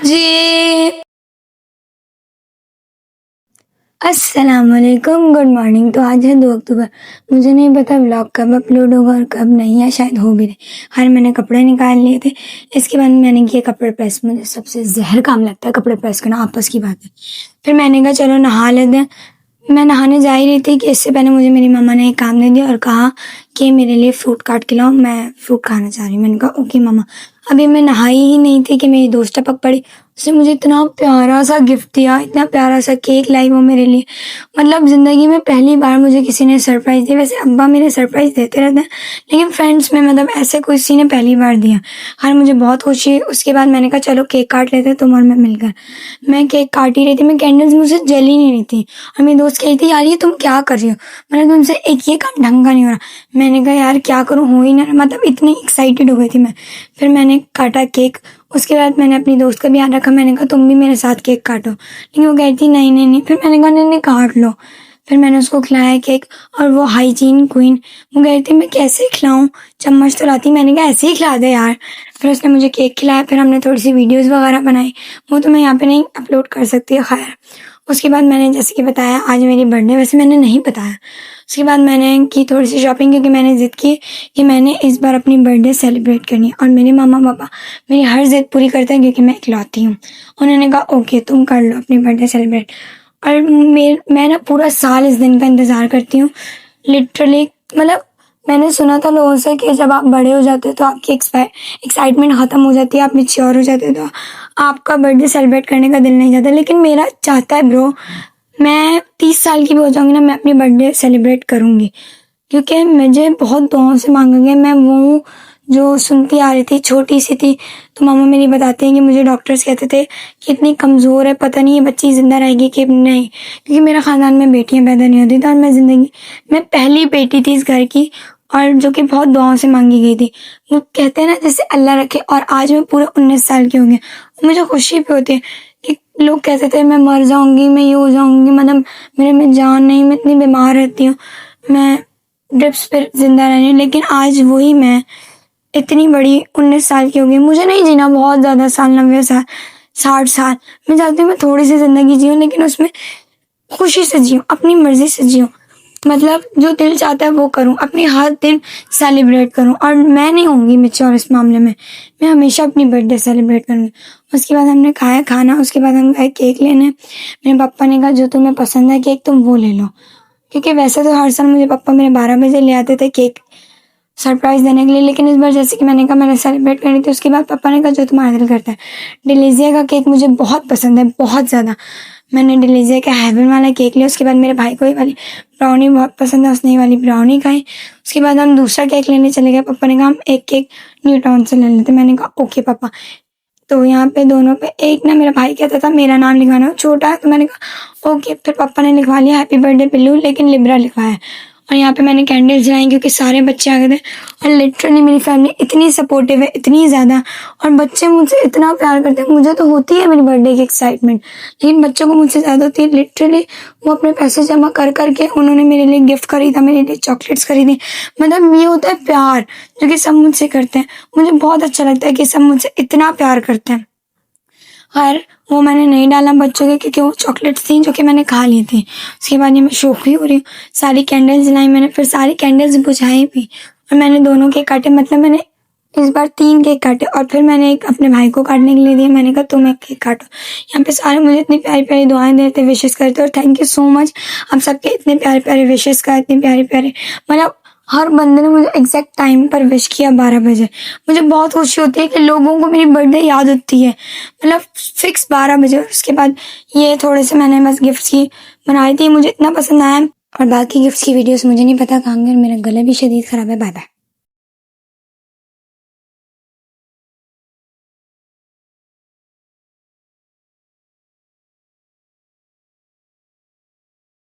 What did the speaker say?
जी। अस्सलामुअलैकुम, good morning. तो आज है 2 अक्टूबर। मुझे नहीं पता व्लॉग कब अपलोड होगा और कब नहीं, या शायद हो भी नहीं। खैर मैंने कपड़े निकाल लिए थे, इसके बाद मैंने किया कपड़े प्रेस। मुझे सबसे ज़हर काम लगता है कपड़े प्रेस करना, आपस की बात है। फिर मैंने कहा चलो नहा लेते हैं। मैं नहाने जा ही रही थी कि इससे पहले मुझे मेरी मम्मा ने एक काम दे दिया और कहा कि मेरे लिए फ्रूट काट के लाओ, मैं फ्रूट खाना चाह रही हूँ। मैंने कहा ओके मम्मा। अभी मैं नहाई ही नहीं थी कि मेरी दोस्त टपक पड़ी। उसने मुझे इतना प्यारा सा गिफ्ट दिया, इतना प्यारा सा केक लाई वो मेरे लिए। मतलब ज़िंदगी में पहली बार मुझे किसी ने सरप्राइज़ दिया। वैसे अब्बा मेरे सरप्राइज़ देते रहते हैं, लेकिन फ्रेंड्स में मतलब ऐसे किसी ने पहली बार दिया। खैर मुझे बहुत खुशी हुई। उसके बाद मैंने कहा चलो केक काट लेते हैं तुम और मैं मिलकर। मैं केक काट ही रही थी, मैं कैंडल्स मुझसे जल ही नहीं रही थी और मेरी दोस्त कही थी यार ये तुम क्या कर रही हो, मैंने तुमसे एक ये काम ढंग का नहीं हो रहा। मैंने कहा यार क्या करूँ, हो ही ना, मतलब इतनी एक्साइटेड हो गई थी मैं। फिर मैंने काटा केक। उसके बाद मैंने अपनी दोस्त का भी ध्यान रखा, मैंने कहा तुम भी मेरे साथ केक काटो, लेकिन वो कहती नहीं नहीं नहीं। फिर मैंने कहा नहीं नहीं काट लो। फिर मैंने उसको खिलाया केक, और वो हाइजीन क्वीन वो कहती मैं कैसे खिलाऊं, चम्मच तो लाती। मैंने कहा ऐसे ही खिला दे यार। फिर उसने मुझे केक खिलाया। फिर हमने थोड़ी सी वीडियोस वगैरह बनाई, वो तो मैं यहाँ पे नहीं अपलोड कर सकती है। खैर उसके बाद मैंने जैसे कि बताया आज मेरी बर्थडे, वैसे मैंने नहीं बताया। उसके बाद मैंने की थोड़ी सी शॉपिंग, क्योंकि मैंने ज़िद की कि मैंने इस बार अपनी बर्थडे सेलिब्रेट करनी है। और मेरे मामा पापा मेरी हर ज़िद पूरी करते हैं क्योंकि मैं इकलौती हूँ। उन्होंने कहा ओके तुम कर लो अपनी बर्थडे सेलिब्रेट। और मैं ना पूरा साल इस दिन का इंतज़ार करती हूँ लिटरली। मतलब मैंने सुना था लोगों से कि जब आप बड़े हो जाते हो तो आपकी एक्साइटमेंट ख़त्म हो जाती है, आप मैच्योर हो जाते हो तो आपका बर्थडे सेलिब्रेट करने का दिल नहीं जाता। लेकिन मेरा चाहता है ब्रो, मैं 30 साल की भी हो जाऊंगी ना, मैं अपनी बर्थडे सेलिब्रेट करूंगी। क्योंकि मुझे बहुत दुआओं से मांगा गया। मैं वो हूँ जो सुनती आ रही थी, छोटी सी थी तो मामा मेरी बताते हैं कि मुझे डॉक्टर्स कहते थे कि इतनी कमज़ोर है, पता नहीं ये बच्ची ज़िंदा रहेगी कि नहीं। क्योंकि मेरा ख़ानदान में बेटियां पैदा नहीं होती थी और मैं पहली बेटी थी इस घर की, और जो कि बहुत दुआओं से मांगी गई थी। वो कहते हैं ना जैसे अल्लाह रखे। और आज मैं पूरे 19 साल की हो गई। मुझे खुशी भी होती है कि लोग कहते थे मैं मर जाऊंगी, मैं ये हो जाऊंगी, मतलब मेरे में जान नहीं, मैं इतनी बीमार रहती हूँ, मैं ड्रिप्स पर जिंदा रहनी। लेकिन आज वही मैं इतनी बड़ी 19 साल की हो गई। मुझे नहीं जीना बहुत ज़्यादा साल, 90 साल, 60 साल। मैं चाहती हूँ मैं थोड़ी सी ज़िंदगी जीऊँ, लेकिन उसमें खुशी से जीऊँ, अपनी मर्ज़ी से जीऊँ। मतलब जो दिल चाहता है वो करूँ, अपनी हर दिन सेलिब्रेट करूँ। और मैं नहीं होंगी मैच्योर इस मामले में, मैं हमेशा अपनी बर्थडे सेलिब्रेट करूँगी। उसके बाद हमने खाया खाना, उसके बाद हम गए केक लेने। मेरे पापा ने कहा जो तुम्हें पसंद है केक तुम वो ले लो। क्योंकि वैसे तो हर साल मुझे पापा मेरे 12 बजे ले आते थे केक सरप्राइज़ देने के लिए, लेकिन इस बार जैसे कि मैंने कहा मैंने सेलिब्रेट करनी थी। उसके बाद पापा ने कहा जो तुम्हारा दिल करता है। डिलीजिया का केक मुझे बहुत पसंद है, बहुत ज़्यादा। मैंने डिलीजिया का हेवन वाला केक लिया। उसके बाद मेरे भाई को ये वाली ब्राउनी बहुत पसंद है, उसने ये वाली ब्राउनी खाई। उसके बाद हम दूसरा केक लेने चले गए। पापा ने कहा हम एक केक न्यूटॉन से ले लेते। मैंने कहा ओके पापा। तो यहाँ पे दोनों पे एक ना मेरा भाई कहता था मेरा नाम लिखवाना, वो छोटा है, तो मैंने कहा ओके। फिर पापा ने लिखवा लिया हैप्पी बर्थडे पिल्लू, लेकिन लिब्रा लिखवाया। और यहाँ पे मैंने कैंडल्स जलाई क्योंकि सारे बच्चे आ गए थे। और लिटरली मेरी फैमिली इतनी सपोर्टिव है, इतनी ज़्यादा, और बच्चे मुझसे इतना प्यार करते हैं। मुझे तो होती है मेरी बर्थडे की एक्साइटमेंट, लेकिन बच्चों को मुझसे ज़्यादा होती है। लिटरली वो अपने पैसे जमा कर करके उन्होंने मेरे लिए गिफ्ट खरीदा, मेरे लिए चॉकलेट्स खरीदी। मतलब ये होता है प्यार जो कि सब मुझसे करते हैं। मुझे बहुत अच्छा लगता है कि सब मुझसे इतना प्यार करते हैं। खैर वो मैंने नहीं डाला बच्चों के, क्योंकि वो चॉकलेट्स थी जो कि मैंने खा ली थी। उसके बाद ये मैं शौक भी हो रही हूँ। सारी कैंडल्स जलाई मैंने, फिर सारी कैंडल्स बुझाई भी, और मैंने दोनों केक काटे। मतलब मैंने इस बार 3 केक काटे, और फिर मैंने एक अपने भाई को काटने के लिए दिया। मैंने कहा तुम एक केक काटो। यहाँ पे सारे मुझे इतनी प्यारी प्यारी दुआएं देते, विशेस करते, और थैंक यू सो मच आप सबके इतने प्यारे प्यारे विशेस का, इतने प्यारे प्यारे, मतलब हर बंदे ने मुझे एग्जैक्ट टाइम पर विश किया 12 बजे। मुझे बहुत खुशी होती है कि लोगों को मेरी बर्थडे याद होती है, मतलब फिक्स 12 बजे। उसके बाद ये थोड़े से मैंने बस गिफ्ट्स की बनाई थी, मुझे इतना पसंद आया। और बाकी गिफ्ट्स की वीडियोस मुझे नहीं पता कहाँ गए, मेरा गला भी शदीद ख़राब है। Bye bye.